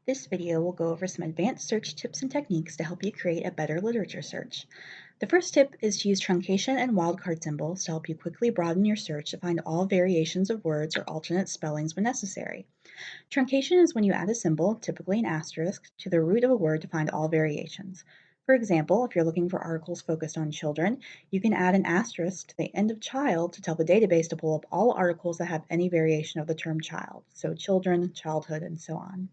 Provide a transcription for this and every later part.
This video will go over some advanced search tips and techniques to help you create a better literature search. The first tip is to use truncation and wildcard symbols to help you quickly broaden your search to find all variations of words or alternate spellings when necessary. Truncation is when you add a symbol, typically an asterisk, to the root of a word to find all variations. For example, if you're looking for articles focused on children, you can add an asterisk to the end of child to tell the database to pull up all articles that have any variation of the term child, so children, childhood, and so on.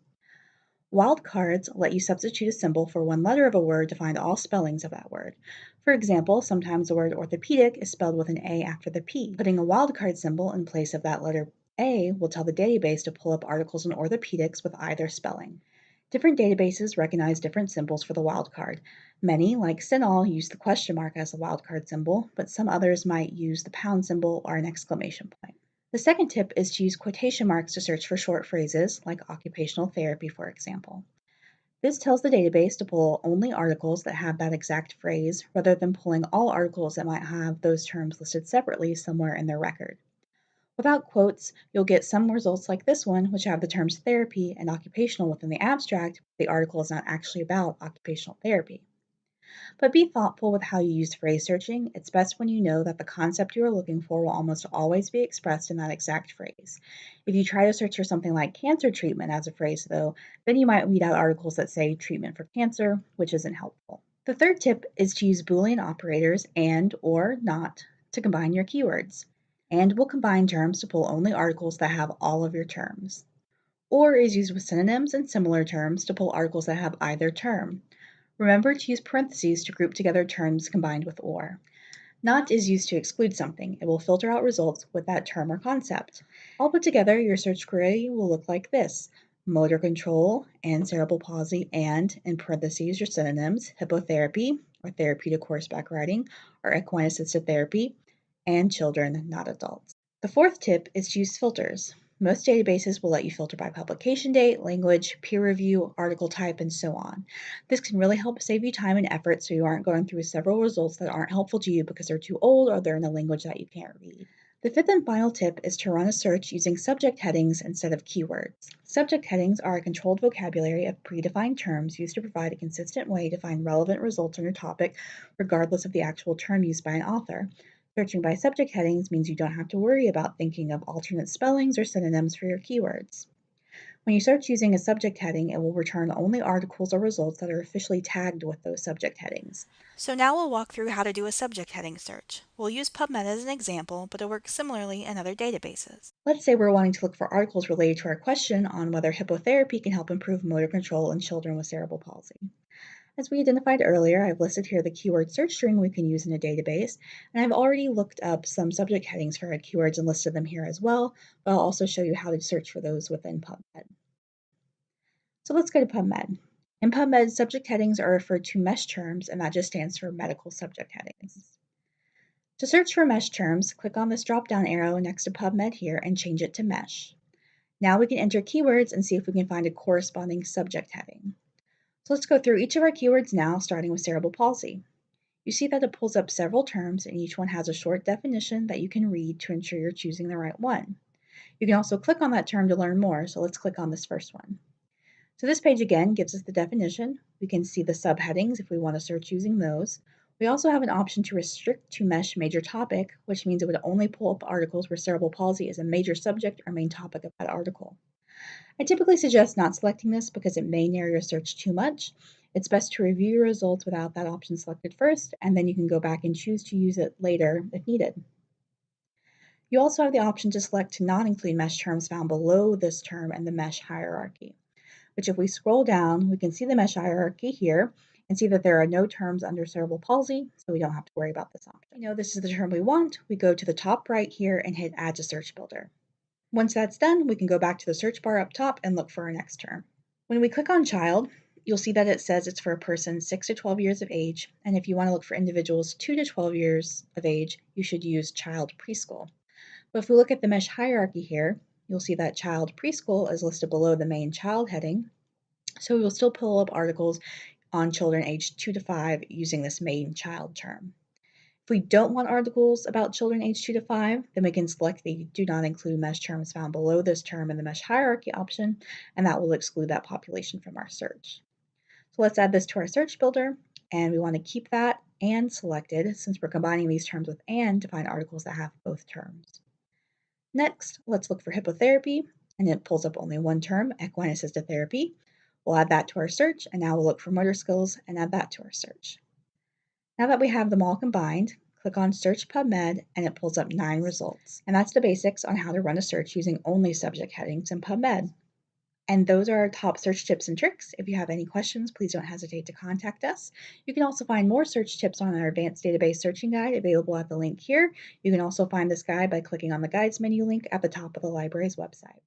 Wildcards let you substitute a symbol for one letter of a word to find all spellings of that word. For example, sometimes the word orthopedic is spelled with an A after the P. Putting a wildcard symbol in place of that letter A will tell the database to pull up articles in orthopedics with either spelling. Different databases recognize different symbols for the wildcard. Many, like CINAHL, use the question mark as the wildcard symbol, but some others might use the pound symbol or an exclamation point. The second tip is to use quotation marks to search for short phrases, like occupational therapy, for example. This tells the database to pull only articles that have that exact phrase, rather than pulling all articles that might have those terms listed separately somewhere in their record. Without quotes, you'll get some results like this one, which have the terms therapy and occupational within the abstract, but the article is not actually about occupational therapy. But be thoughtful with how you use phrase searching. It's best when you know that the concept you are looking for will almost always be expressed in that exact phrase. If you try to search for something like cancer treatment as a phrase, though, then you might weed out articles that say treatment for cancer, which isn't helpful. The third tip is to use Boolean operators and or not to combine your keywords. And will combine terms to pull only articles that have all of your terms. Or is used with synonyms and similar terms to pull articles that have either term. Remember to use parentheses to group together terms combined with or. Not is used to exclude something. It will filter out results with that term or concept. All put together, your search query will look like this: motor control and cerebral palsy and, in parentheses, your synonyms, hippotherapy or therapeutic horseback riding or equine assisted therapy, and children, not adults. The fourth tip is to use filters. Most databases will let you filter by publication date, language, peer review, article type, and so on. This can really help save you time and effort so you aren't going through several results that aren't helpful to you because they're too old or they're in a language that you can't read. The fifth and final tip is to run a search using subject headings instead of keywords. Subject headings are a controlled vocabulary of predefined terms used to provide a consistent way to find relevant results on your topic, regardless of the actual term used by an author. Searching by subject headings means you don't have to worry about thinking of alternate spellings or synonyms for your keywords. When you search using a subject heading, it will return only articles or results that are officially tagged with those subject headings. So now we'll walk through how to do a subject heading search. We'll use PubMed as an example, but it works similarly in other databases. Let's say we're wanting to look for articles related to our question on whether hippotherapy can help improve motor control in children with cerebral palsy. As we identified earlier, I've listed here the keyword search string we can use in a database, and I've already looked up some subject headings for our keywords and listed them here as well, but I'll also show you how to search for those within PubMed. So let's go to PubMed. In PubMed, subject headings are referred to mesh terms, and that just stands for medical subject headings. To search for mesh terms, click on this drop-down arrow next to PubMed here and change it to mesh. Now we can enter keywords and see if we can find a corresponding subject heading. So let's go through each of our keywords now, starting with cerebral palsy. You see that it pulls up several terms and each one has a short definition that you can read to ensure you're choosing the right one. You can also click on that term to learn more, so let's click on this first one. So this page again gives us the definition. We can see the subheadings if we want to search using those. We also have an option to restrict to mesh major topic, which means it would only pull up articles where cerebral palsy is a major subject or main topic of that article. I typically suggest not selecting this because it may narrow your search too much. It's best to review your results without that option selected first, and then you can go back and choose to use it later if needed. You also have the option to select to not include mesh terms found below this term in the mesh hierarchy, which if we scroll down, we can see the mesh hierarchy here and see that there are no terms under cerebral palsy, so we don't have to worry about this option. We know this is the term we want. We go to the top right here and hit Add to Search Builder. Once that's done, we can go back to the search bar up top and look for our next term. When we click on child, you'll see that it says it's for a person 6 to 12 years of age, and if you want to look for individuals 2 to 12 years of age, you should use child preschool. But if we look at the mesh hierarchy here, you'll see that child preschool is listed below the main child heading, so we will still pull up articles on children aged 2 to 5 using this main child term. If we don't want articles about children aged 2 to 5, then we can select the Do Not Include Mesh terms found below this term in the Mesh Hierarchy option, and that will exclude that population from our search. So let's add this to our search builder, and we want to keep that and selected since we're combining these terms with and to find articles that have both terms. Next, let's look for hippotherapy, and it pulls up only one term, equine assisted therapy. We'll add that to our search, and now we'll look for motor skills and add that to our search. Now that we have them all combined, click on Search PubMed, and it pulls up 9 results. And that's the basics on how to run a search using only subject headings in PubMed. And those are our top search tips and tricks. If you have any questions, please don't hesitate to contact us. You can also find more search tips on our Advanced Database Searching Guide available at the link here. You can also find this guide by clicking on the Guides menu link at the top of the library's website.